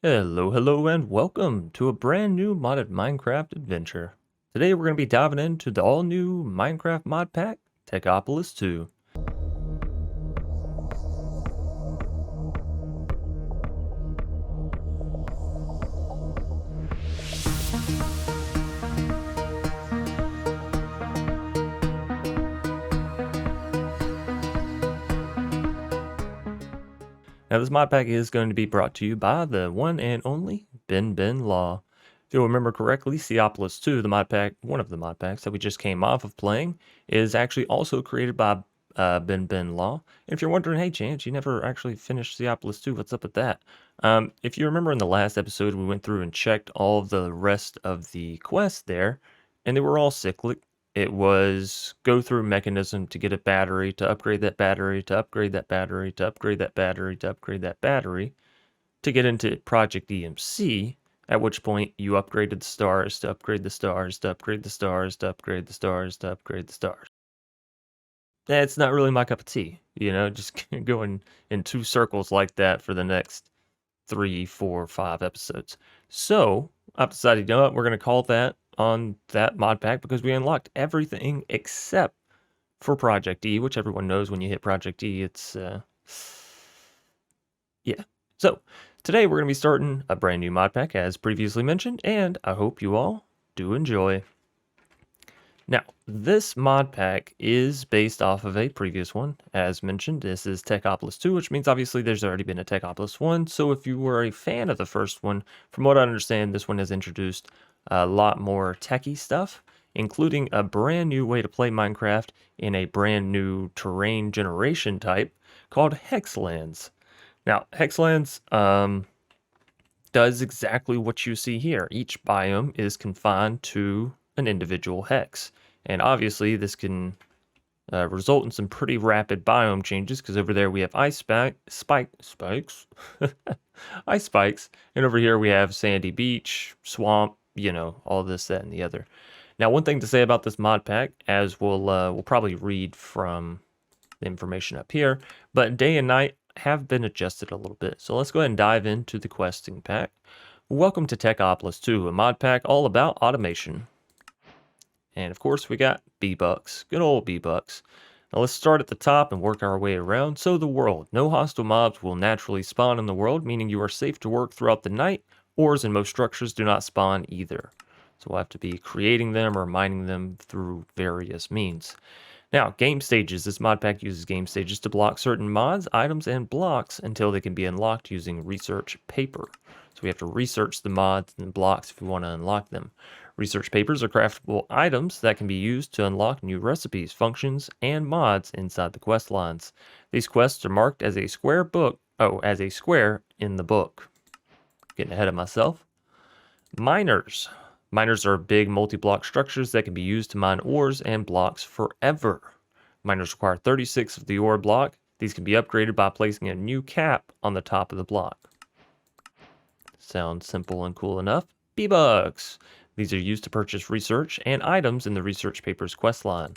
Hello, and welcome to a brand new modded Minecraft adventure. Today we're going to be diving into the all-new Minecraft Modpack, Techopolis 2. Now this modpack is going to be brought to you by the one and only Benbenlaw. If you'll remember correctly, Techopolis 2, the modpack, one of the modpacks that we just came off of playing, is actually also created by Benbenlaw. And if you're wondering, hey Chance, you never actually finished Techopolis 2, what's up with that? If you remember in the last episode, we went through and checked all of the rest of the quests there, and they were all cyclic. It was go through mechanism to get a battery, to upgrade that battery, to upgrade that battery, to upgrade that battery, to upgrade that battery, to get into Project EMC, at which point you upgraded the stars, to upgrade the stars, to upgrade the stars, to upgrade the stars, to upgrade the stars. That's not really my cup of tea, just going in two circles like that for the next 3, 4, 5 episodes. So I've decided, you know what, we're going to call that on that mod pack because we unlocked everything except for Project E, which everyone knows when you hit Project E, it's, yeah. So today we're going to be starting a brand new mod pack as previously mentioned, and I hope you all do enjoy. Now, this mod pack is based off of a previous one. As mentioned, this is Techopolis 2, which means obviously there's already been a Techopolis 1. So if you were a fan of the first one, from what I understand, this one has introduced a lot more techie stuff, including a brand new way to play Minecraft in a brand new terrain generation type called Hexlands. Now, Hexlands does exactly what you see here. Each biome is confined to an individual hex. And obviously this can result in some pretty rapid biome changes because over there we have ice spikes, ice spikes, and over here we have sandy beach, swamp, all this, that, and the other. Now, one thing to say about this mod pack, as we'll probably read from the information up here, but day and night have been adjusted a little bit. So let's go ahead and dive into the questing pack. Welcome to Techopolis 2, a mod pack all about automation. And of course, we got B-Bucks, good old B-Bucks. Now let's start at the top and work our way around. So the world. No hostile mobs will naturally spawn in the world, meaning you are safe to work throughout the night. Ores in most structures do not spawn either. So we'll have to be creating them or mining them through various means. Now, game stages. This mod pack uses game stages to block certain mods, items, and blocks until they can be unlocked using research paper. So we have to research the mods and blocks if we want to unlock them. Research papers are craftable items that can be used to unlock new recipes, functions, and mods inside the quest lines. These quests are marked as a square in the book. Getting ahead of myself. Miners. Miners are big multi-block structures that can be used to mine ores and blocks forever. Miners require 36 of the ore block. These can be upgraded by placing a new cap on the top of the block. Sounds simple and cool enough. B-Bucks. These are used to purchase research and items in the research papers quest line.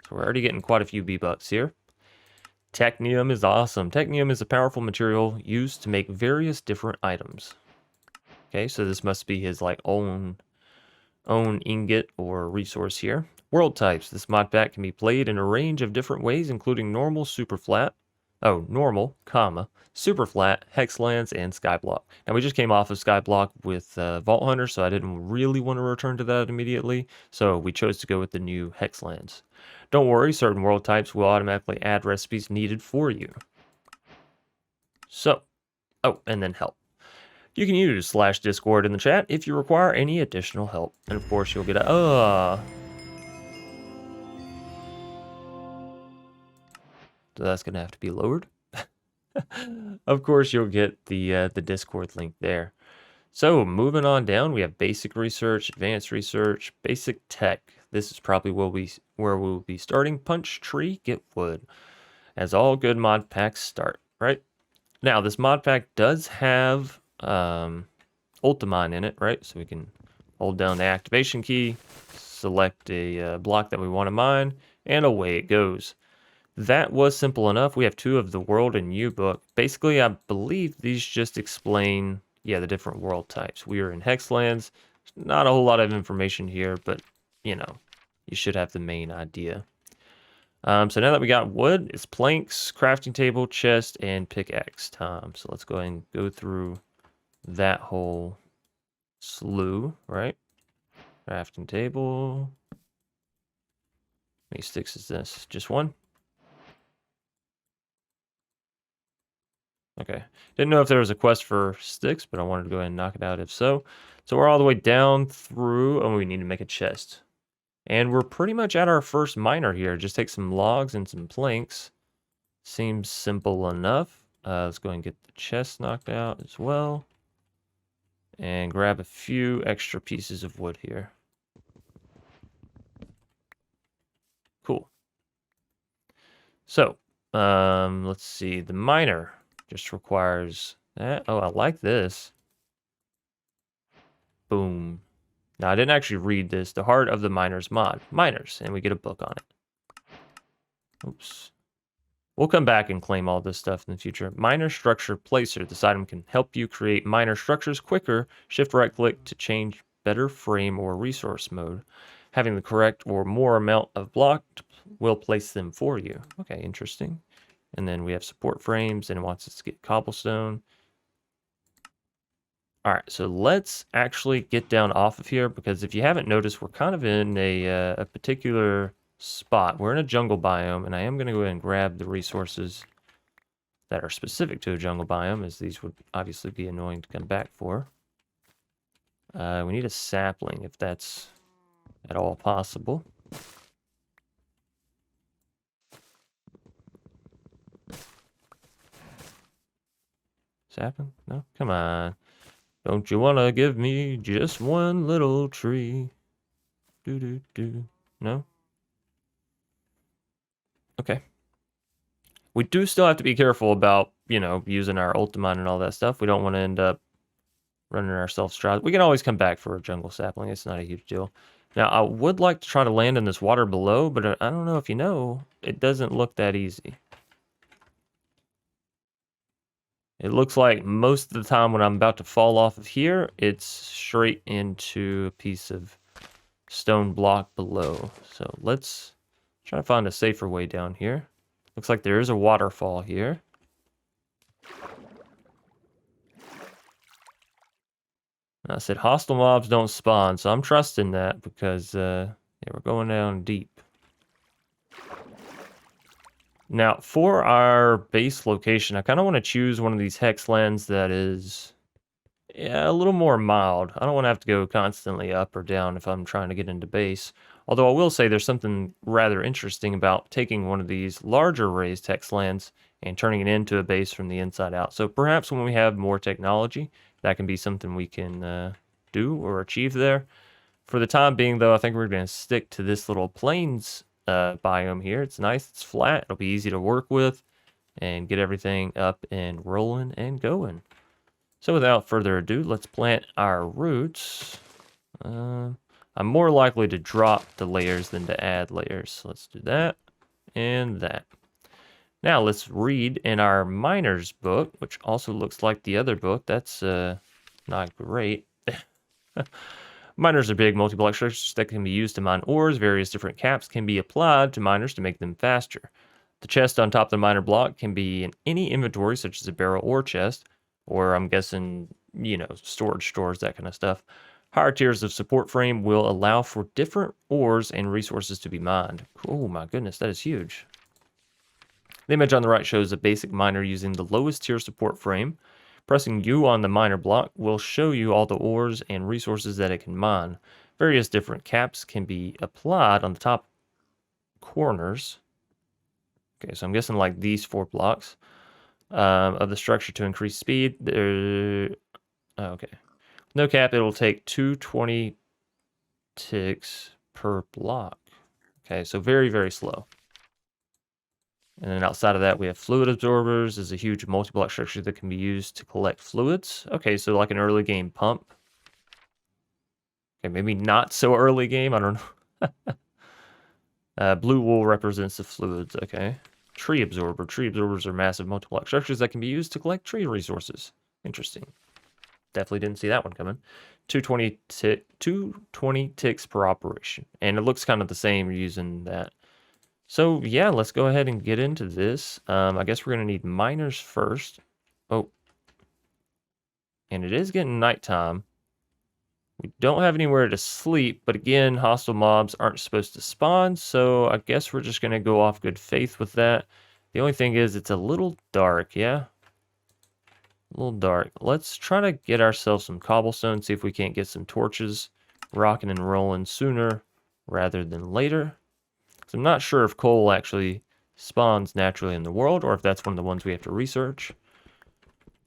So we're already getting quite a few B-Bucks here. Technium is awesome. Technium is a powerful material used to make various different items. Okay, so this must be his own ingot or resource here. World types. This mod pack can be played in a range of different ways, including normal, super flat, super flat, hexlands, and skyblock. Now we just came off of skyblock with Vault Hunter, so I didn't really want to return to that immediately, so we chose to go with the new hexlands. Don't worry, certain world types will automatically add recipes needed for you. So, and then help. You can use /Discord in the chat if you require any additional help. And of course you'll get so that's going to have to be lowered. Of course, you'll get the Discord link there. So moving on down, we have basic research, advanced research, basic tech. This is probably where we'll be starting. Punch tree, get wood. As all good mod packs start, right? Now, this mod pack does have Ultimine in it, right? So we can hold down the activation key, select a block that we want to mine, and away it goes. That was simple enough. We have 2 of the world and U book. Basically, I believe these just explain, yeah, the different world types. We are in Hexlands. Not a whole lot of information here, but, you know, you should have the main idea. So now that we got wood, it's planks, crafting table, chest, and pickaxe time. So let's go ahead and go through that whole slew, right? Crafting table. How many sticks is this? Just one? Okay. Didn't know if there was a quest for sticks, but I wanted to go ahead and knock it out if so. So we're all the way down through, and we need to make a chest. And we're pretty much at our first miner here. Just take some logs and some planks. Seems simple enough. Let's go ahead and get the chest knocked out as well. And grab a few extra pieces of wood here. Cool. So, let's see. The miner just requires that. Oh, I like this. Boom. Now, I didn't actually read this. The Heart of the Miners mod. Miners. And we get a book on it. Oops. We'll come back and claim all this stuff in the future. Miner Structure Placer. This item can help you create miner structures quicker. Shift right click to change better frame or resource mode. Having the correct or more amount of blocked will place them for you. Okay, interesting. And then we have support frames, and it wants us to get cobblestone. All right, so let's actually get down off of here, because if you haven't noticed, we're kind of in a particular spot. We're in a jungle biome, and I am going to go ahead and grab the resources that are specific to a jungle biome, as these would obviously be annoying to come back for. We need a sapling, if that's at all possible. Sapling? No? Come on. Don't you want to give me just one little tree? Do. No? Okay. We do still have to be careful about, you know, using our ultimate and all that stuff. We don't want to end up running ourselves dry. We can always come back for a jungle sapling. It's not a huge deal. Now, I would like to try to land in this water below, but I don't know if you know, it doesn't look that easy. It looks like most of the time when I'm about to fall off of here, it's straight into a piece of stone block below. So let's try to find a safer way down here. Looks like there is a waterfall here. And I said hostile mobs don't spawn, so I'm trusting that, because yeah, we're going down deep. Now, for our base location, I kind of want to choose one of these hexlands that is, yeah, a little more mild. I don't want to have to go constantly up or down if I'm trying to get into base. Although I will say there's something rather interesting about taking one of these larger raised hexlands and turning it into a base from the inside out. So perhaps when we have more technology, that can be something we can do or achieve there. For the time being, though, I think we're going to stick to this little plains biome here. It's nice, it's flat, it'll be easy to work with and get everything up and rolling and going. So without further ado, let's plant our roots. I'm more likely to drop the layers than to add layers. So let's do that and that. Now let's read in our miner's book, which also looks like the other book. That's not great. Miners are big multi-block structures that can be used to mine ores. Various different caps can be applied to miners to make them faster. The chest on top of the miner block can be in any inventory, such as a barrel or chest, or I'm guessing, you know, storage stores, that kind of stuff. Higher tiers of support frame will allow for different ores and resources to be mined. Oh my goodness, that is huge. The image on the right shows a basic miner using the lowest tier support frame. Pressing U on the miner block will show you all the ores and resources that it can mine. Various different caps can be applied on the top corners. Okay, so I'm guessing like these 4 blocks of the structure to increase speed. Okay. No cap, it'll take 220 ticks per block. Okay, so very, very slow. And then outside of that, we have fluid absorbers. Is a huge multi-block structure that can be used to collect fluids. Okay, so like an early game pump. Okay, maybe not so early game. I don't know. Blue wool represents the fluids. Okay. Tree absorber. Tree absorbers are massive multi-block structures that can be used to collect tree resources. Interesting. definitely didn't see that one coming. 220 ticks per operation. And it looks kind of the same using that. So yeah, let's go ahead and get into this. I guess we're going to need miners first. Oh. And it is getting nighttime. We don't have anywhere to sleep, but again, hostile mobs aren't supposed to spawn, so I guess we're just going to go off good faith with that. The only thing is it's a little dark, yeah? A little dark. Let's try to get ourselves some cobblestone, see if we can't get some torches rocking and rolling sooner rather than later. So I'm not sure if coal actually spawns naturally in the world, or if that's one of the ones we have to research.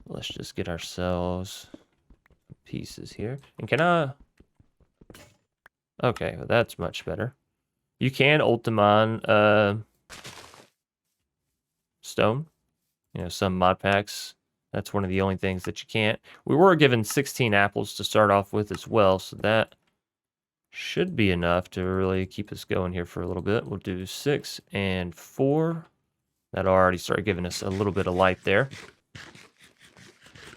Let's just get ourselves pieces here. And can I... Okay, well, that's much better. You can ultimine stone. You know, some mod packs, that's one of the only things that you can't. We were given 16 apples to start off with as well, so that should be enough to really keep us going here for a little bit. We'll do 6 and 4. That'll already start giving us a little bit of light there.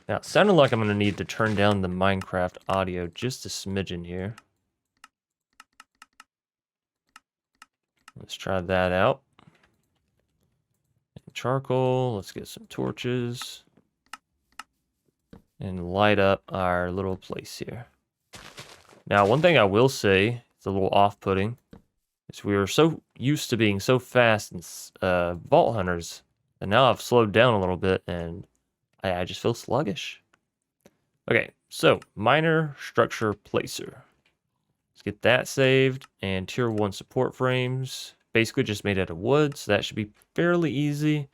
Now, it sounded like I'm going to need to turn down the Minecraft audio just a smidgen here. Let's try that out. And charcoal, let's get some torches. And light up our little place here. Now, one thing I will say, it's a little off-putting, is we were so used to being so fast in Vault Hunters, and now I've slowed down a little bit, and I just feel sluggish. Okay, so miner structure placer. Let's get that saved, and tier 1 support frames, basically just made out of wood, so that should be fairly easy.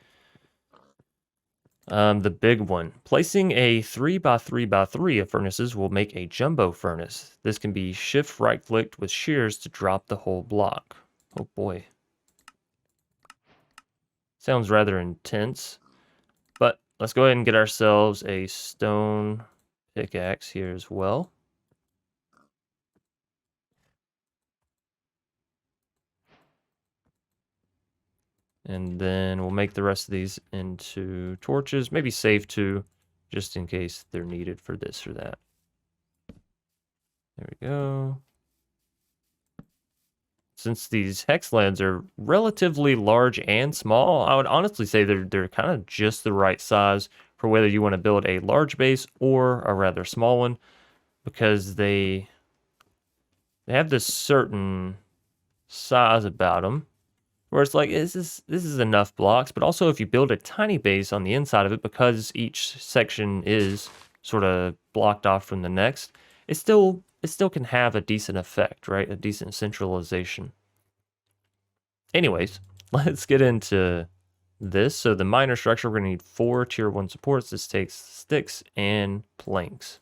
The big one. Placing a 3x3x3 of furnaces will make a jumbo furnace. This can be shift right-clicked with shears to drop the whole block. Oh boy. Sounds rather intense. But let's go ahead and get ourselves a stone pickaxe here as well. And then we'll make the rest of these into torches. Maybe save 2, just in case they're needed for this or that. There we go. Since these hexlands are relatively large and small, I would honestly say they're kind of just the right size for whether you want to build a large base or a rather small one, because they have this certain size about them where it's like, this is enough blocks, but also if you build a tiny base on the inside of it, because each section is sort of blocked off from the next, it still can have a decent effect, right? A decent centralization. Anyways, let's get into this. So the miner structure, we're going to need 4 tier 1 supports. This takes sticks and planks.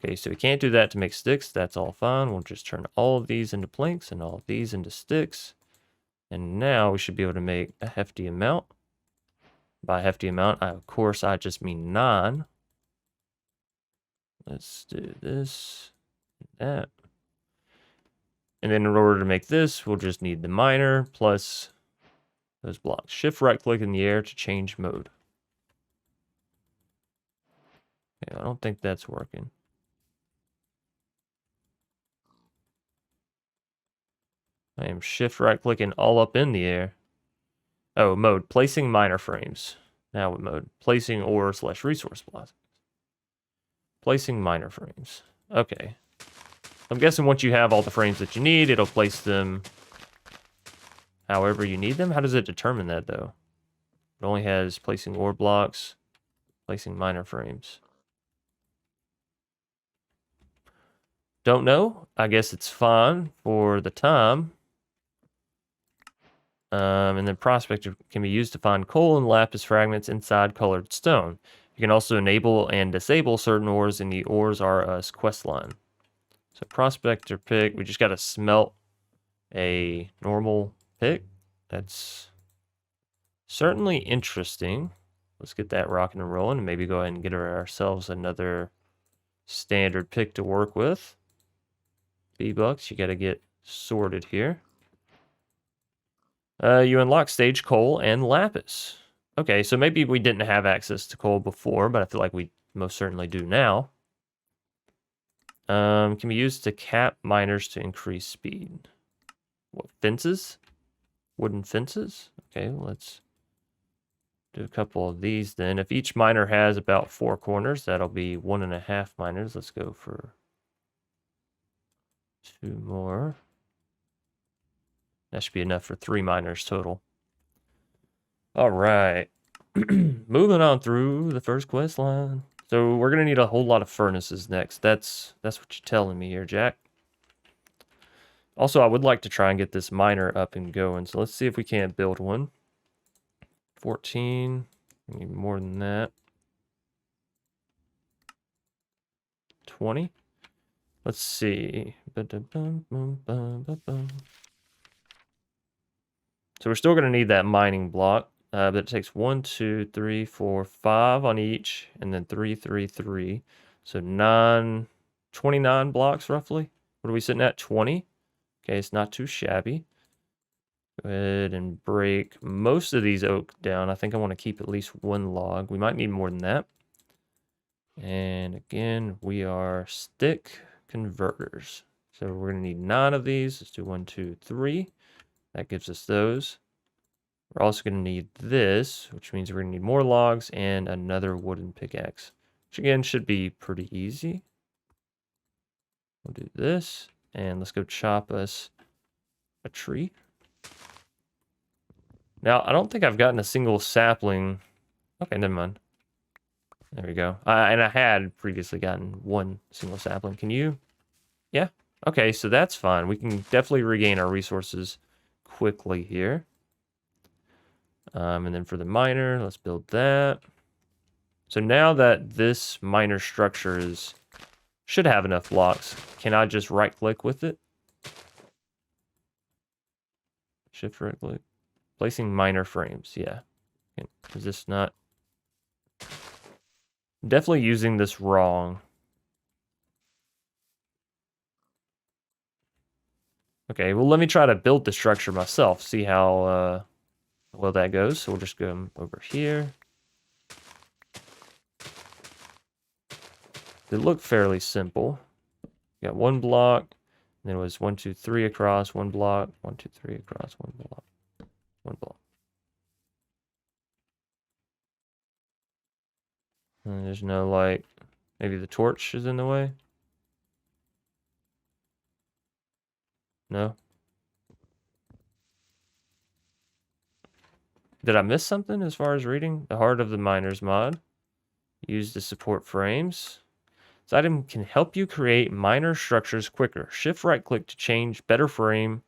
Okay, so we can't do that to make sticks. That's all fine. We'll just turn all of these into planks and all of these into sticks. And now we should be able to make a hefty amount. By hefty amount, of course, I just mean 9. Let's do this and that. And then in order to make this, we'll just need the miner plus those blocks. Shift right click in the air to change mode. Okay, I don't think that's working. I am shift right clicking all up in the air. Oh, mode, placing miner frames. Now what mode? Placing ore / resource blocks. Placing miner frames. Okay. I'm guessing once you have all the frames that you need, it'll place them however you need them. How does it determine that, though? It only has placing ore blocks, placing miner frames. Don't know. I guess it's fine for the time. And then Prospector can be used to find coal and lapis fragments inside colored stone. You can also enable and disable certain ores in the Ores Are Us quest line. So Prospector pick, we just got to smelt a normal pick. That's certainly interesting. Let's get that rocking and rolling and maybe go ahead and get ourselves another standard pick to work with. V-Bucks, you got to get sorted here. You unlock stage coal and lapis. Okay, so maybe we didn't have access to coal before, but I feel like we most certainly do now. Can be used to cap miners to increase speed. What, fences? Wooden fences? Okay, let's do a couple of these then. If each miner has about 4 corners, that'll be 1.5 miners. Let's go for 2 more. That should be enough for 3 miners total. All right. Moving on through the first quest line. So we're gonna need a whole lot of furnaces next. That's what you're telling me here, Jack. Also, I would like to try and get this miner up and going. So let's see if we can't build one. 14. We need more than that. 20. Let's see. So we're still going to need that mining block. But it takes 1, 2, 3, 4, 5 on each. And then 3, 3, 3. So 29 blocks roughly. What are we sitting at? 20. Okay, it's not too shabby. Go ahead and break most of these oak down. I think I want to keep at least 1 log. We might need more than that. And again, we are stick converters. So we're going to need 9 of these. Let's do 1, 2, 3. That gives us those. We're also going to need this, which means we're going to need more logs and another wooden pickaxe, which again should be pretty easy. We'll do this, and let's go chop us a tree. Now, I don't think I've gotten a single sapling. Okay, never mind. There we go. And I had previously gotten 1 single sapling. Can you? Yeah. Okay, so that's fine. We can definitely regain our resources quickly here. And then for the miner, let's build that. So now that this miner structure should have enough blocks, can I just right click with it? Shift right click. Placing miner frames, yeah. Is this not? Definitely using this wrong. Okay, well let me try to build the structure myself, see how well that goes. So we'll just go over here. They look fairly simple. Got 1 block, and then it was 1, 2, 3 across, 1 block, 1, 2, 3 across, 1 block, 1 block. And there's no like, maybe the torch is in the way? No? Did I miss something as far as reading? The Heart of the Miners mod. Used to support frames. This item can help you create miner structures quicker. Shift right click to change better frame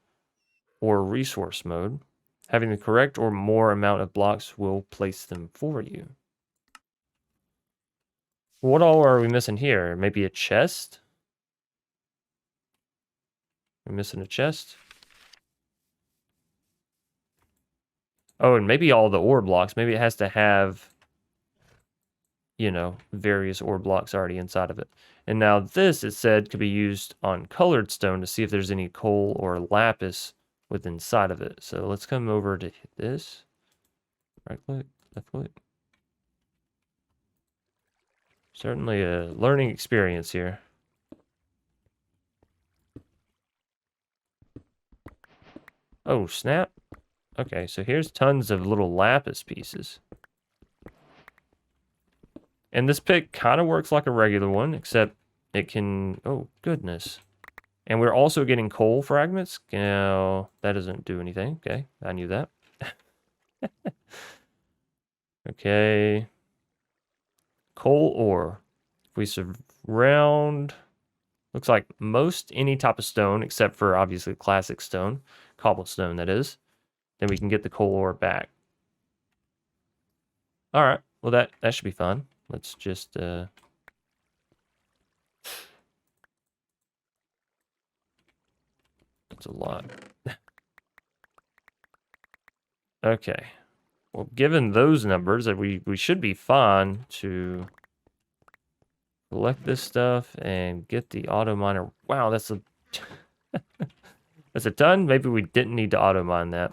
or resource mode. Having the correct or more amount of blocks will place them for you. What all are we missing here? Maybe a chest? We're missing a chest? Oh, and maybe all the ore blocks. Maybe it has to have, you know, various ore blocks already inside of it. And now this, it said, could be used on colored stone to see if there's any coal or lapis within inside of it. So let's come over to hit this. Right click, left click. Certainly a learning experience here. Oh, snap. Okay, so here's tons of little lapis pieces. And this pick kind of works like a regular one, except it can... Oh, goodness. And we're also getting coal fragments. Now, that doesn't do anything. Okay, I knew that. Okay. Coal ore. If we surround... Looks like most any type of stone, except for obviously classic stone. Cobblestone, that is. Then we can get the coal ore back. Alright, well that should be fun. Let's just... That's a lot. Okay. Well, given those numbers, we should be fine to collect this stuff and get the auto miner. Wow, that's a that's a ton. Maybe we didn't need to auto mine that.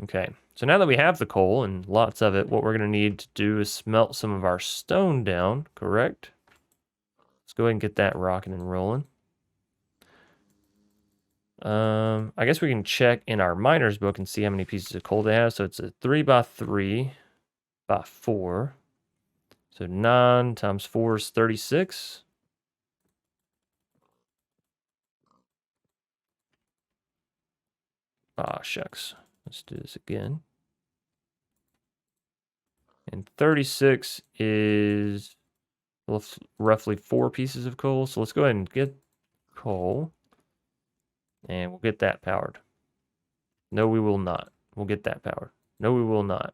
Okay, So now that we have the coal and lots of it, what we're going to need to do is smelt some of our stone down, correct? Let's go ahead and get that rocking and rolling. I guess we can check in our miner's book and see how many pieces of coal they have. So it's a 3x3 by 4. So 9 times 4 is 36. Ah, shucks. Let's do this again. And 36 is roughly 4 pieces of coal. So let's go ahead and get coal. And we'll get that powered. No, we will not. We'll get that powered. No, we will not.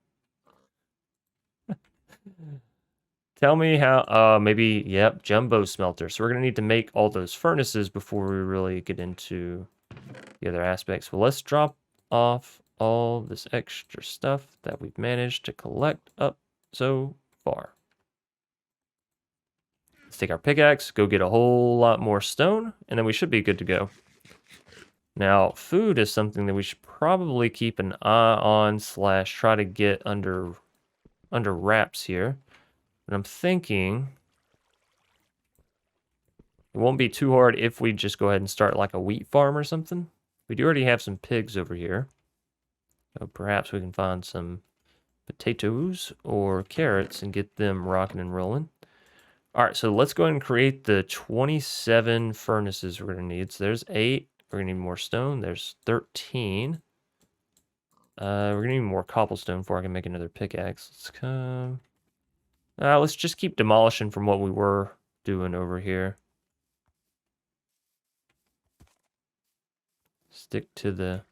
Tell me how, maybe, yep, jumbo smelter. So we're going to need to make all those furnaces before we really get into the other aspects. Well, let's drop off all this extra stuff that we've managed to collect up so far. Let's take our pickaxe, go get a whole lot more stone, and then we should be good to go. Now, food is something that we should probably keep an eye on / try to get under wraps here. But I'm thinking it won't be too hard if we just go ahead and start like a wheat farm or something. We do already have some pigs over here. So perhaps we can find some potatoes or carrots and get them rocking and rolling. All right, so let's go ahead and create the 27 furnaces we're going to need. So there's 8. We're going to need more stone. There's 13. We're going to need more cobblestone before I can make another pickaxe. Let's come... let's just keep demolishing from what we were doing over here. Stick to the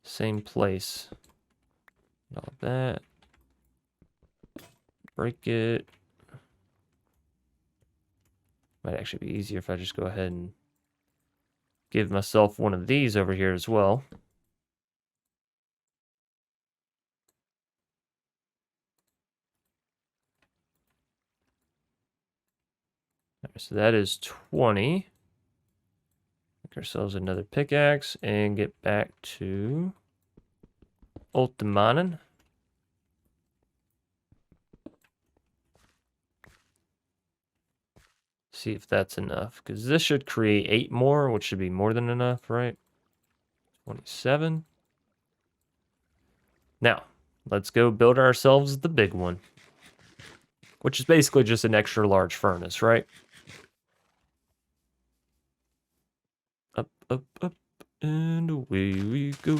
same place. All that. Break it. Might actually be easier if I just go ahead and give myself one of these over here as well. Right, so that is 20. Make ourselves another pickaxe and get back to Ultimanen. See if that's enough, because this should create 8 more, which should be more than enough, right? 27. Now, let's go build ourselves the big one, which is basically just an extra large furnace, right? Up, up, up, and away we go.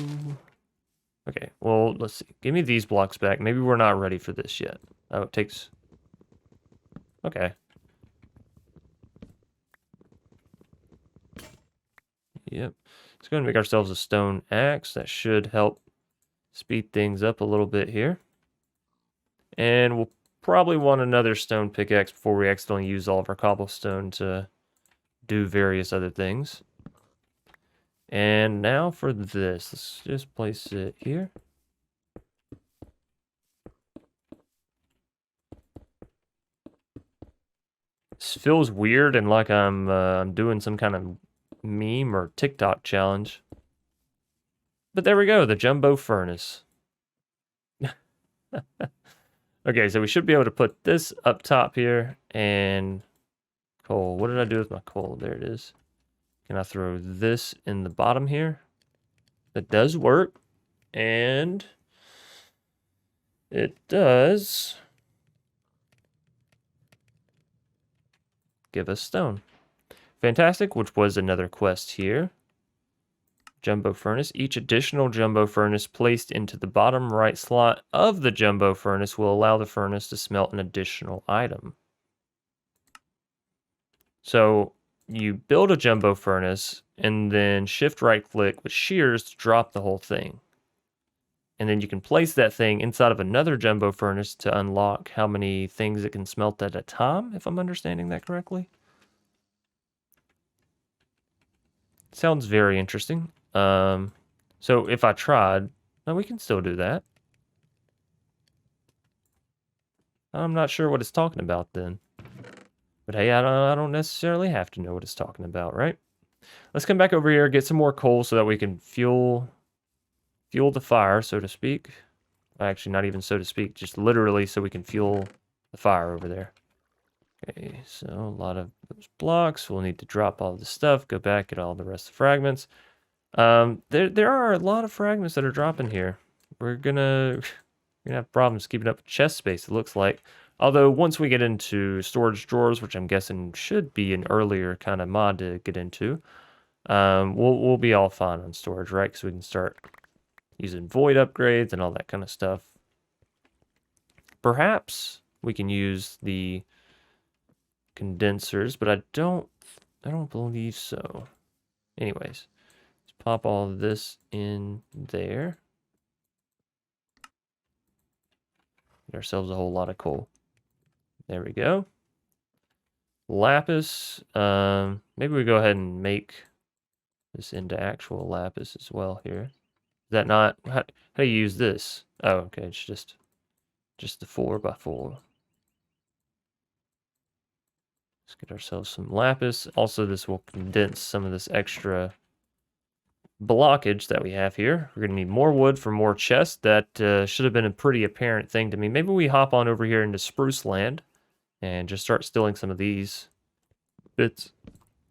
Okay, well, let's see. Give me these blocks back. Maybe we're not ready for this yet. Oh, it takes... Okay. Yep. Let's go and make ourselves a stone axe. That should help speed things up a little bit here. And we'll probably want another stone pickaxe before we accidentally use all of our cobblestone to do various other things. And now for this. Let's just place it here. This feels weird and like I'm doing some kind of meme or TikTok challenge. But there we go, the jumbo furnace. Okay, so we should be able to put this up top here and coal. What did I do with my coal? There it is. Can I throw this in the bottom here? That does work. And it does give us stone. Fantastic, which was another quest here. Jumbo furnace. Each additional jumbo furnace placed into the bottom right slot of the jumbo furnace will allow the furnace to smelt an additional item. So you build a jumbo furnace and then shift right click with shears to drop the whole thing. And then you can place that thing inside of another jumbo furnace to unlock how many things it can smelt at a time, if I'm understanding that correctly. Sounds very interesting. So if I tried, well, we can still do that. I'm not sure what it's talking about then. But hey, I don't necessarily have to know what it's talking about, right? Let's come back over here, get some more coal so that we can fuel fuel the fire, so to speak. Actually, not even so to speak, just literally so we can fuel the fire over there. Okay, so a lot of those blocks. We'll need to drop all the stuff, go back, get all the rest of the fragments. There are a lot of fragments that are dropping here. We're gonna have problems keeping up with chest space, it looks like. Although once we get into storage drawers, which I'm guessing should be an earlier kind of mod to get into, we'll be all fine on storage, right? Because we can start using void upgrades and all that kind of stuff. Perhaps we can use the condensers, but I don't believe so. Anyways, let's pop all of this in there. Get ourselves a whole lot of coal. There we go. Lapis. Maybe we go ahead and make this into actual lapis as well here. Is that not how do you use this? Oh, okay, it's just the 4x4. Let's get ourselves some lapis. Also, this will condense some of this extra blockage that we have here. We're gonna need more wood for more chests. That should have been a pretty apparent thing to me. Maybe we hop on over here into Spruce Land and just start stealing some of these bits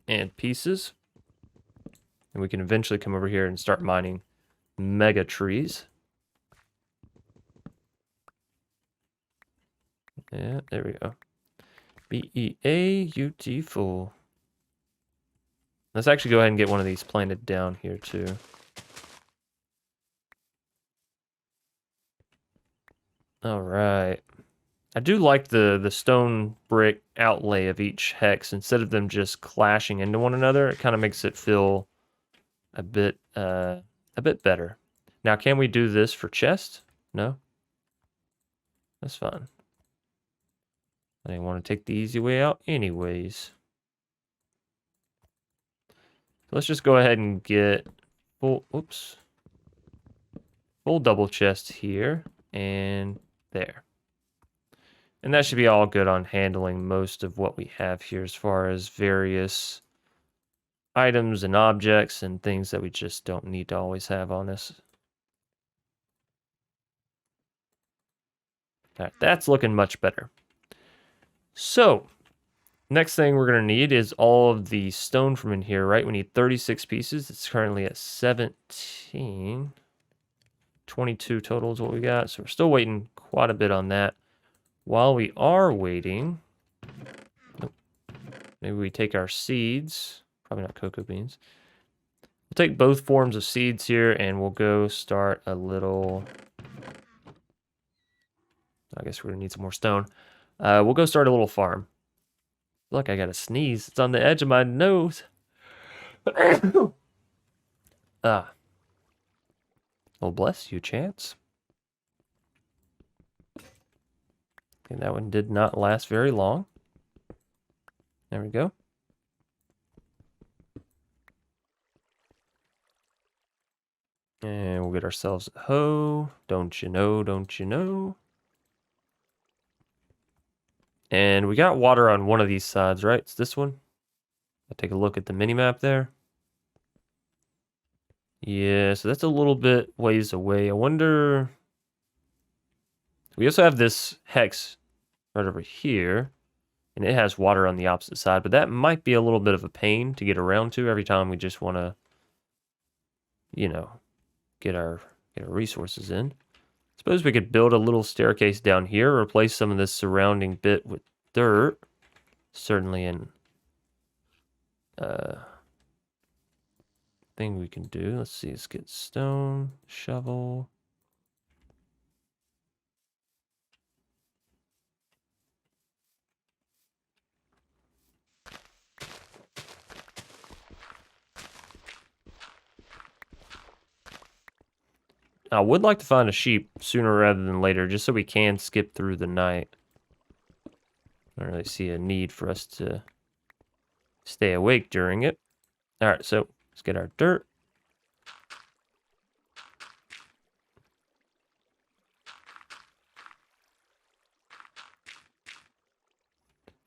and pieces. And we can eventually come over here and start mining mega trees. Yeah, there we go. Beautiful. Let's actually go ahead and get one of these planted down here too. All right. I do like the stone brick outlay of each hex. Instead of them just clashing into one another, it kind of makes it feel a bit better. Now, can we do this for chest? No? That's fine. I didn't want to take the easy way out anyways. So let's just go ahead and get full double chest here and there. And that should be all good on handling most of what we have here as far as various items and objects and things that we just don't need to always have on us. All right, that's looking much better. So, next thing we're going to need is all of the stone from in here, right? We need 36 pieces. It's currently at 17. 22 total is what we got. So we're still waiting quite a bit on that. While we are waiting, maybe we take our seeds. Probably not cocoa beans. We'll take both forms of seeds here and we'll go start a little... I guess we're going to need some more stone. We'll go start a little farm. Look, I got a sneeze. It's on the edge of my nose. Ah. Well, bless you, Chance. Okay, that one did not last very long. There we go. And we'll get ourselves a hoe. Don't you know, don't you know? And we got water on one of these sides, right? It's this one. I'll take a look at the mini-map there. Yeah, so that's a little bit ways away. I wonder... We also have this hex right over here. And it has water on the opposite side. But that might be a little bit of a pain to get around to every time we just want to, you know, get our resources in. Suppose we could build a little staircase down here, replace some of this surrounding bit with dirt. Certainly an thing we can do. Let's see, let's get stone, shovel. I would like to find a sheep sooner rather than later, just so we can skip through the night. I don't really see a need for us to stay awake during it. All right, so let's get our dirt.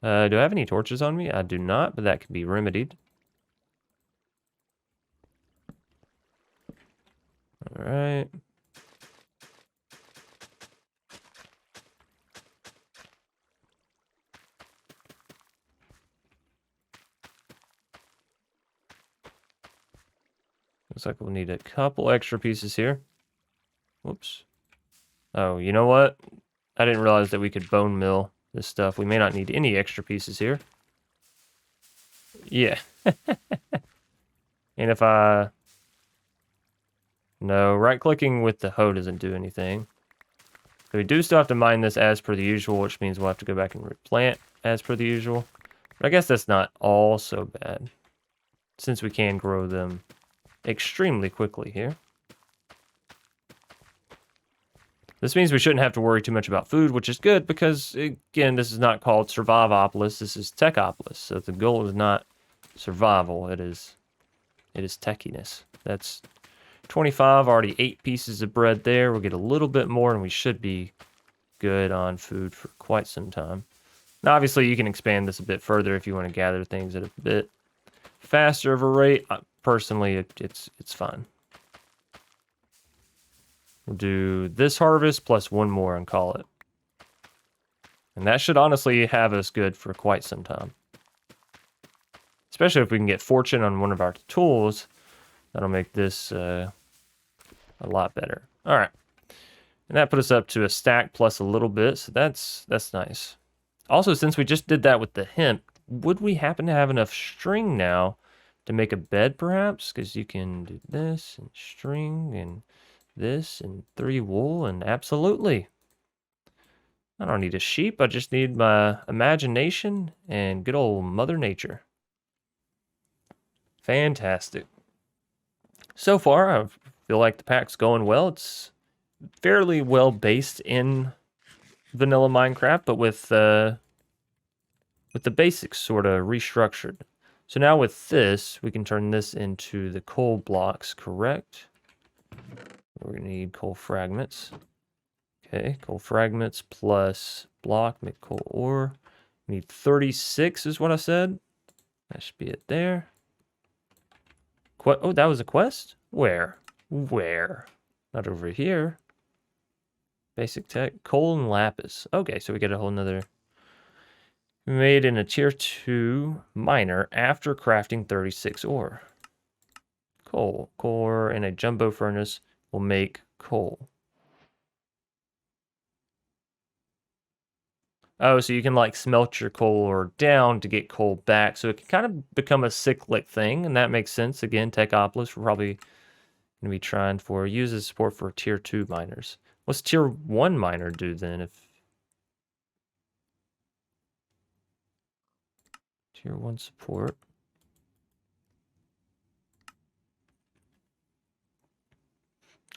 Do I have any torches on me? I do not, but that can be remedied. All right. Looks like we'll need a couple extra pieces here. Whoops. Oh, you know what? I didn't realize that we could bone mill this stuff. We may not need any extra pieces here. Yeah. And if I... No, right-clicking with the hoe doesn't do anything. So we do still have to mine this as per the usual, which means we'll have to go back and replant as per the usual. But I guess that's not all so bad, since we can grow them extremely quickly here. This means we shouldn't have to worry too much about food, which is good because, again, this is not called Survivopolis, this is Techopolis. So the goal is not survival, it is techiness. That's 25, already 8 pieces of bread there. We'll get a little bit more and we should be good on food for quite some time. Now, obviously, you can expand this a bit further if you want to gather things at a bit faster of a rate. Personally, it's fine. We'll do this harvest plus one more and call it. And that should honestly have us good for quite some time. Especially if we can get fortune on one of our tools. That'll make this a lot better. All right. And that put us up to a stack plus a little bit, so that's nice. Also, since we just did that with the hemp, would we happen to have enough string now to make a bed, perhaps? Because you can do this, and string, and this, and 3 wool, and absolutely. I don't need a sheep, I just need my imagination and good old Mother Nature. Fantastic. So far, I feel like the pack's going well. It's fairly well based in vanilla Minecraft, but with the basics sort of restructured. So now with this, we can turn this into the coal blocks, correct? We're gonna need coal fragments. Okay, coal fragments plus block, make coal ore. We need 36 is what I said. That should be it there. Oh, that was a quest? Where? Where? Not over here. Basic tech, coal and lapis. Okay, so we get a whole nother. Made in a tier 2 miner after crafting 36 ore. Coal. Core and a jumbo furnace will make coal. Oh, so you can like smelt your coal ore down to get coal back. So it can kind of become a cyclic thing, and that makes sense. Again, Techopolis, we're probably going to be trying for uses support for tier 2 miners. What's tier 1 miner do then? If tier 1 support.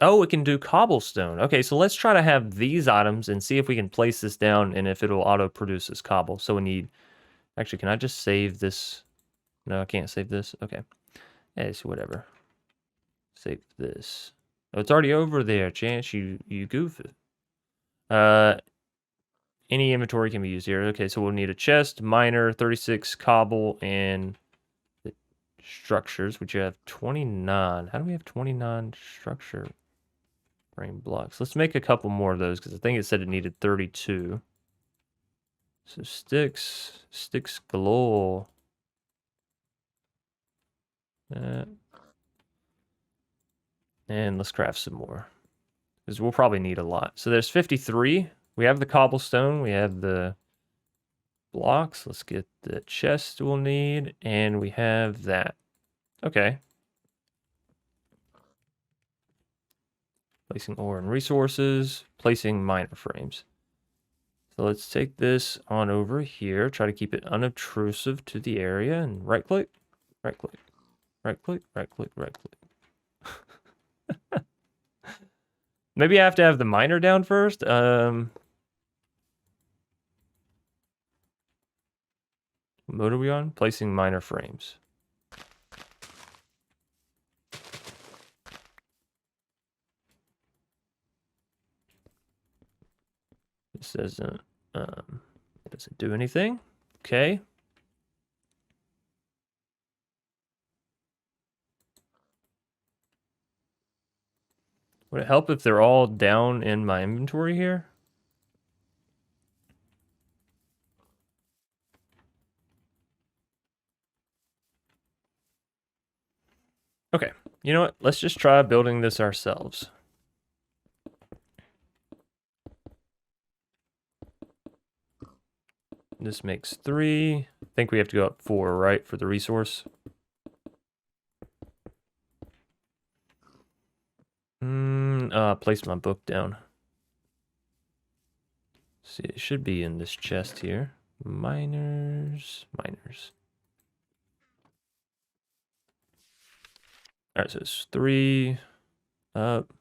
Oh, it can do cobblestone. Okay, so let's try to have these items and see if we can place this down and if it'll auto-produce as cobble. So we need... Actually, can I just save this? No, I can't save this. Okay. Hey, so whatever. Save this. Oh, it's already over there, Chance. You goof it. Any inventory can be used here. Okay, so we'll need a chest, miner, 36 cobble, and the structures, which you have 29. How do we have 29 structure frame blocks? Let's make a couple more of those, because I think it said it needed 32. So sticks galore. And let's craft some more, because we'll probably need a lot. So there's 53. We have the cobblestone. We have the blocks. Let's get the chest we'll need. And we have that. Okay. Placing ore and resources. Placing miner frames. So let's take this on over here. Try to keep it unobtrusive to the area. And right click. Right click. Right click. Right click. Right click. Maybe I have to have the miner down first. What mode are we on? Placing miner frames. This doesn't do anything. Okay. Would it help if they're all down in my inventory here? Okay. You know what? Let's just try building this ourselves. This makes 3. I think we have to go up 4, right, for the resource. Place my book down. See, it should be in this chest here. Miners. Alright, so it's 3 up.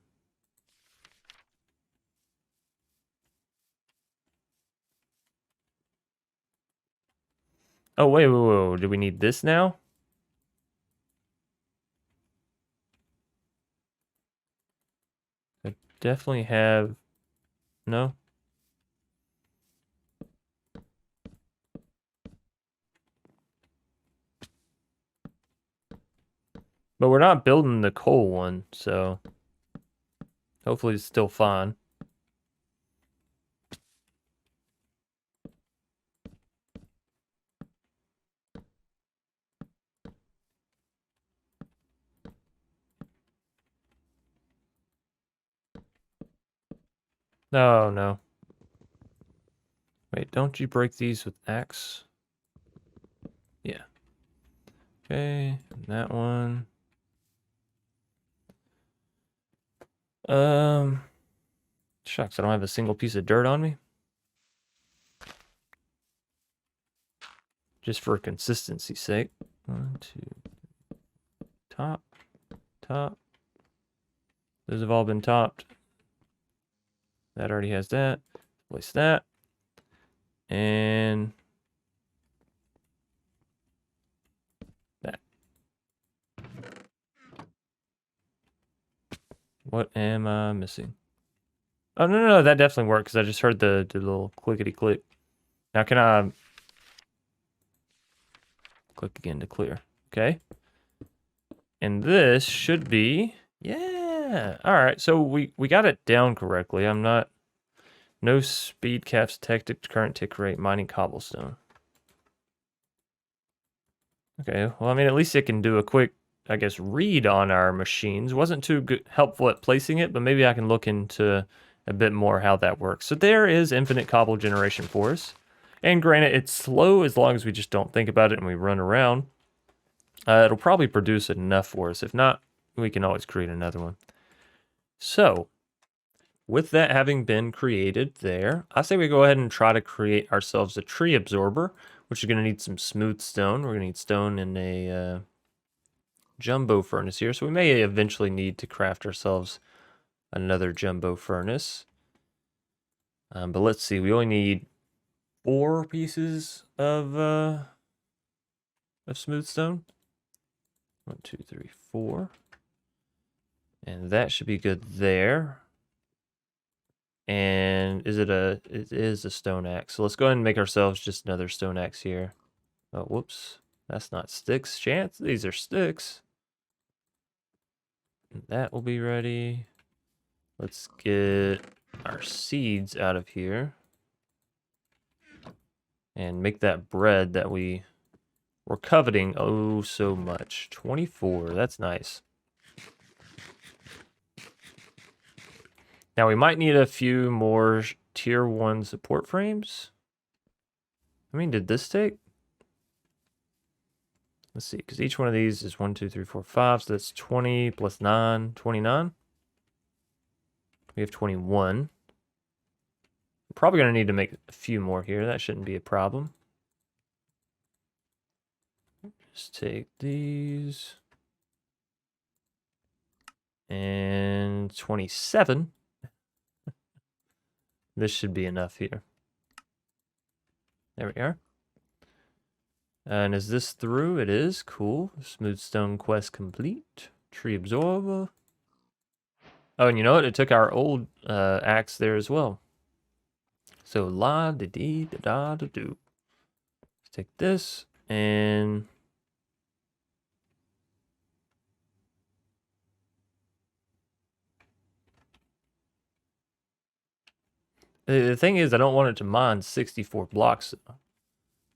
Oh, wait. Do we need this now? I definitely have... No? But we're not building the coal one, so... Hopefully it's still fine. No, no. Wait, don't you break these with axe? Yeah. Okay, that one. Shucks, I don't have a single piece of dirt on me. Just for consistency's sake. 1, 2, top. Those have all been topped. That already has that. Place that. And that. What am I missing? Oh, no, that definitely worked because I just heard the little clickety-click. Now can I click again to clear? Okay. And this should be, yeah. All right, so we got it down correctly. I'm not, no speed caps, current tick rate, mining cobblestone. Okay, well, I mean, at least it can do a quick, I guess, read on our machines. Wasn't too helpful at placing it, but maybe I can look into a bit more how that works. So there is infinite cobble generation for us. And granted, it's slow as long as we just don't think about it and we run around. It'll probably produce enough for us. If not, we can always create another one. So, with that having been created there, I say we go ahead and try to create ourselves a tree absorber, which is going to need some smooth stone. We're going to need stone in a jumbo furnace here. So we may eventually need to craft ourselves another jumbo furnace. But let's see, we only need 4 pieces of smooth stone. 1, 2, 3, 4. And that should be good there. And it is a stone axe. So let's go ahead and make ourselves just another stone axe here. Oh, whoops. That's not sticks. Chance, these are sticks. And that will be ready. Let's get our seeds out of here. And make that bread that we're coveting oh so much. 24, that's nice. Now we might need a few more tier 1 support frames. I mean, did this take? Let's see, because each one of these is 1, 2, 3, 4, 5. So that's 20 plus 9, 29. We have 21. We're probably going to need to make a few more here. That shouldn't be a problem. Just take these. And 27. This should be enough here. There we are. And is this through? It is. Cool. Smooth stone quest complete. Tree absorber. Oh, and you know what? It took our old axe there as well. So la da dee da da da do. Let's take this and the thing is, I don't want it to mine 64 blocks.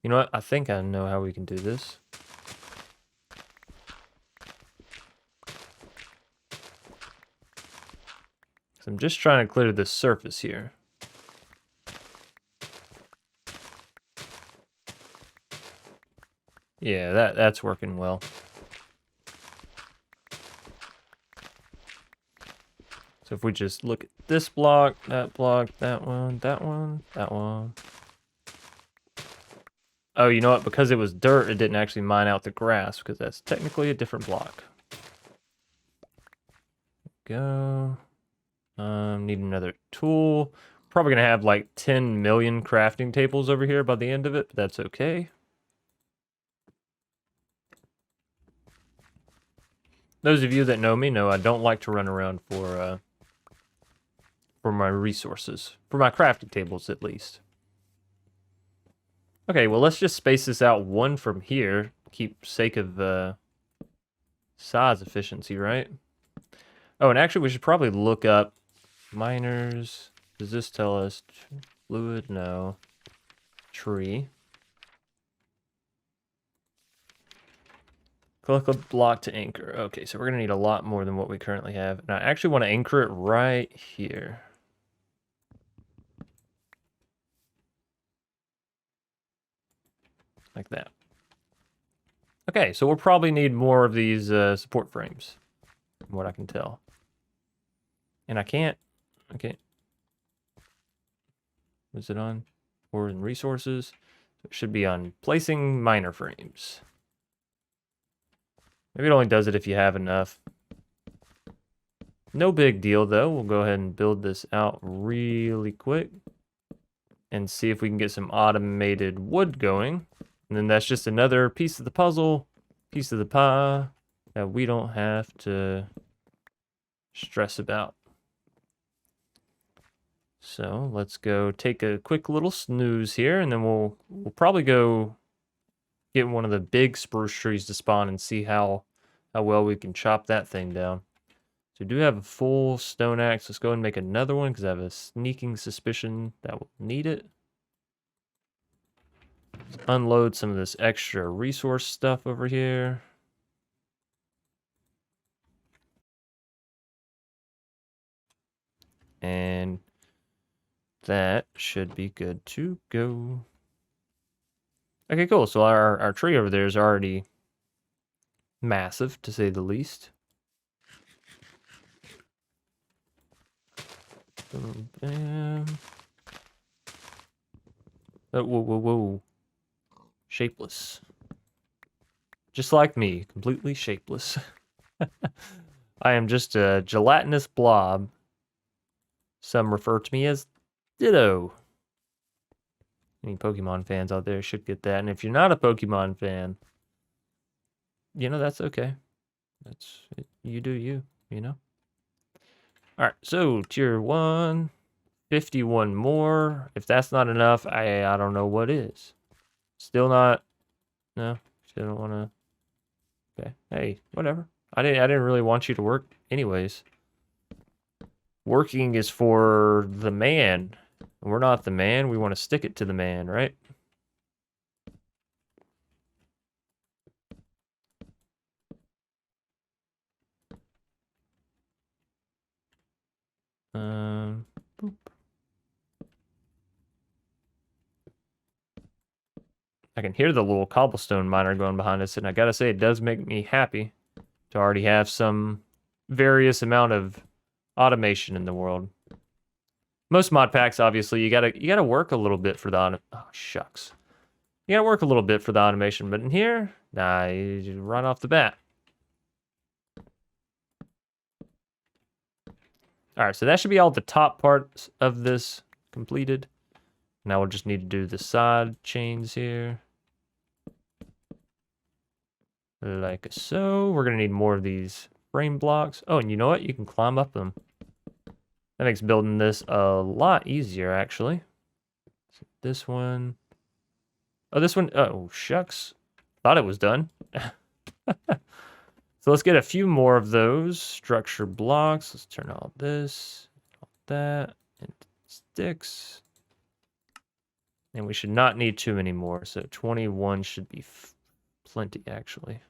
You know what? I think I know how we can do this. I'm just trying to clear the surface here. Yeah, that's working well. So if we just look at this block, that one, that one, that one. Oh, you know what? Because it was dirt, it didn't actually mine out the grass, because that's technically a different block. Go. Need another tool. Probably gonna have like 10 million crafting tables over here by the end of it, but that's okay. Those of you that know me know I don't like to run around for my resources. For my crafting tables, at least. Okay, well, let's just space this out one from here. Keep sake of size efficiency, right? Oh, and actually, we should probably look up miners. Does this tell us fluid? No. Tree. Click a block to anchor. Okay, so we're going to need a lot more than what we currently have. And I actually want to anchor it right here. Like that. Okay, so we'll probably need more of these support frames, from what I can tell. And I can't. Okay. Was it on? Or in resources? It should be on placing miner frames. Maybe it only does it if you have enough. No big deal, though. We'll go ahead and build this out really quick and see if we can get some automated wood going. And then that's just another piece of the puzzle, piece of the pie that we don't have to stress about. So let's go take a quick little snooze here, and then we'll probably go get one of the big spruce trees to spawn and see how well we can chop that thing down. So we do have a full stone axe. Let's go and make another one because I have a sneaking suspicion that we'll need it. Let's unload some of this extra resource stuff over here. And that should be good to go. Okay, cool. So our tree over there is already massive, to say the least. Boom, bam. Oh, whoa, whoa, whoa. Shapeless. Just like me, completely shapeless. I am just a gelatinous blob. Some refer to me as Ditto. Any Pokemon fans out there should get that. And if you're not a Pokemon fan, you know, that's okay. You do you, you know? Alright, so tier 1, 51 more. If that's not enough, I don't know what is. Still not. No, still don't want to. Okay, hey, whatever. I didn't really want you to work anyways. Working is for the man. We're not the man. We want to stick it to the man, right? Boop. I can hear the little cobblestone miner going behind us, and I gotta say, it does make me happy to already have some various amount of automation in the world. Most mod packs, obviously, you gotta work a little bit for the oh shucks. You gotta work a little bit for the automation, but in here, nah, you just run off the bat. Alright, so that should be all the top parts of this completed. Now we'll just need to do the side chains here. Like so. We're gonna need more of these frame blocks. Oh, and you know what? You can climb up them. That makes building this a lot easier, actually. So this one. Oh, this one. Oh, shucks. Thought it was done. So let's get a few more of those structure blocks. Let's turn all this, all that, and sticks. And we should not need too many more. So 21 should be plenty, actually.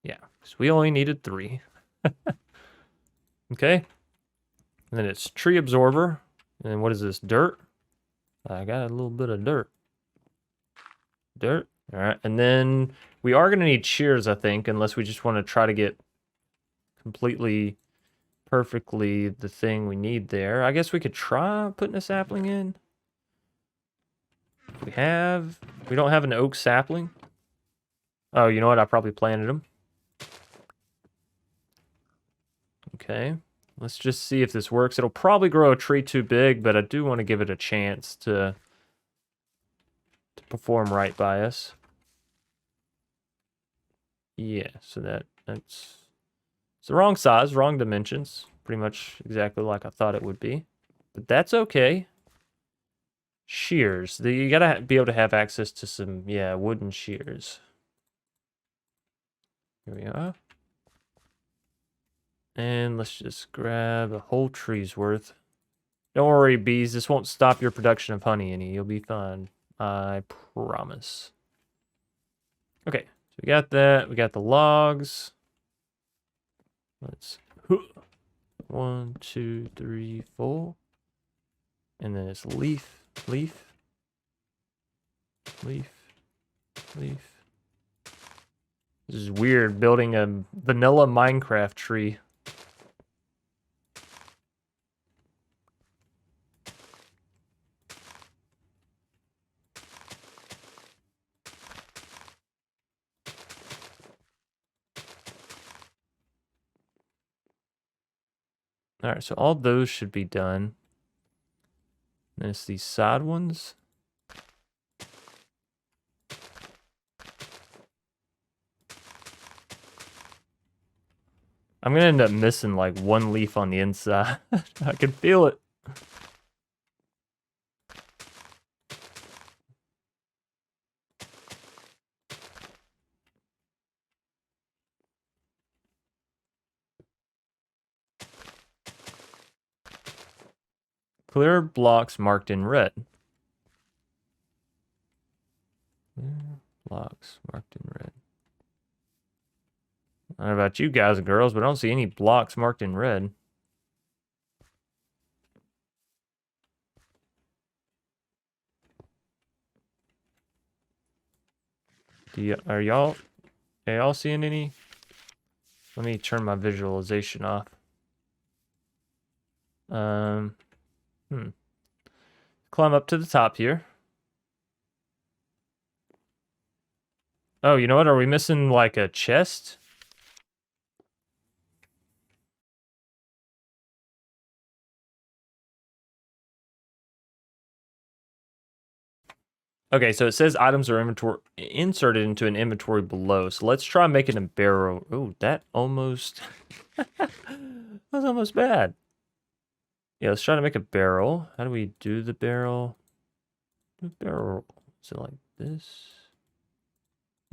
Yeah, because we only needed 3. Okay. And then it's tree absorber. And then what is this? Dirt. I got a little bit of dirt. Dirt. All right. And then we are going to need shears, I think, unless we just want to try to get completely perfectly the thing we need there. I guess we could try putting a sapling in. We don't have an oak sapling. Oh, you know what? I probably planted them. Okay. Let's just see if this works. It'll probably grow a tree too big, but I do want to give it a chance to perform right by us. Yeah, so that's it's the wrong size, wrong dimensions. Pretty much exactly like I thought it would be. But that's okay. Shears. You gotta be able to have access to some, yeah, wooden shears. Here we are. And let's just grab a whole tree's worth. Don't worry, bees. This won't stop your production of honey any. You'll be fine. I promise. Okay, so we got that. We got the logs. Let's... 1, 2, 3, 4. And then it's leaf, leaf, leaf, leaf. This is weird, building a vanilla Minecraft tree. All right, so all those should be done. And it's these side ones. I'm gonna end up missing like one leaf on the inside. I can feel it. Clear blocks marked in red. Clear blocks marked in red. I don't know about you guys and girls, but I don't see any blocks marked in red. Are y'all seeing any? Let me turn my visualization off. Climb up to the top here. Oh, you know what? Are we missing like a chest? Okay, so it says items are inserted into an inventory below. So let's try making a barrel. Oh, that almost... that was almost bad. Yeah, let's try to make a barrel. How do we do the barrel? Barrel. Is it like this?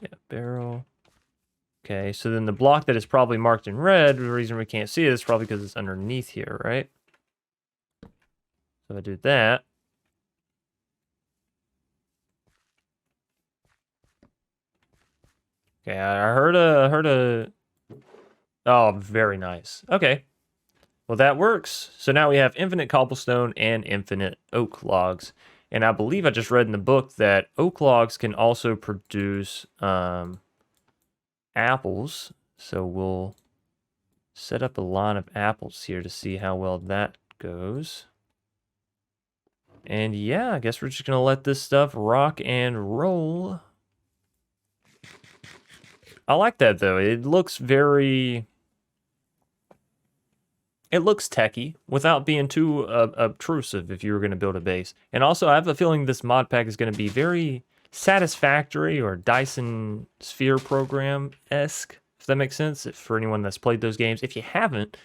Yeah, barrel. Okay, so then the block that is probably marked in red, the reason we can't see it is probably because it's underneath here, right? So if I do that. Okay, I heard a... Oh, very nice. Okay. Well, that works. So now we have infinite cobblestone and infinite oak logs. And I believe I just read in the book that oak logs can also produce apples. So we'll set up a line of apples here to see how well that goes. And yeah, I guess we're just going to let this stuff rock and roll. I like that, though. It looks very... It looks techy without being too obtrusive if you were going to build a base. And also, I have a feeling this mod pack is going to be very satisfactory or Dyson Sphere program-esque, if that makes sense, for anyone that's played those games. If you haven't,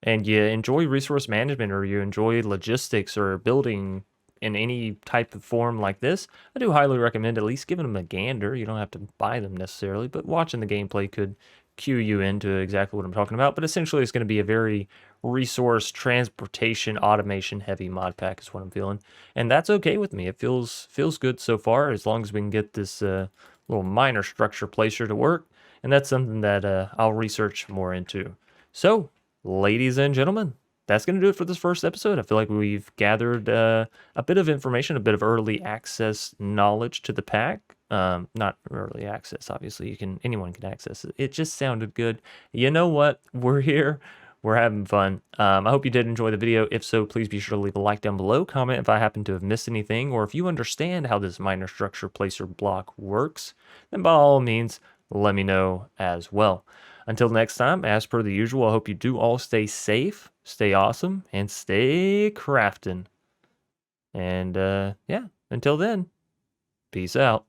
and you enjoy resource management or you enjoy logistics or building in any type of form like this, I do highly recommend at least giving them a gander. You don't have to buy them necessarily, but watching the gameplay could cue you into exactly what I'm talking about. But essentially, it's going to be a very resource transportation automation heavy mod pack is what I'm feeling, and that's okay with me. It feels good so far, as long as we can get this little miner structure placer to work, and that's something that I'll research more into. So, ladies and gentlemen, that's going to do it for this first episode. I feel like we've gathered a bit of information, a bit of early access knowledge to the pack. Not early access, obviously. Anyone can access it. It just sounded good. You know what? We're here. We're having fun. I hope you did enjoy the video. If so, please be sure to leave a like down below. Comment if I happen to have missed anything, or if you understand how this miner structure placer block works, then by all means, let me know as well. Until next time, as per the usual, I hope you do all stay safe, stay awesome, and stay crafting. And yeah, until then, peace out.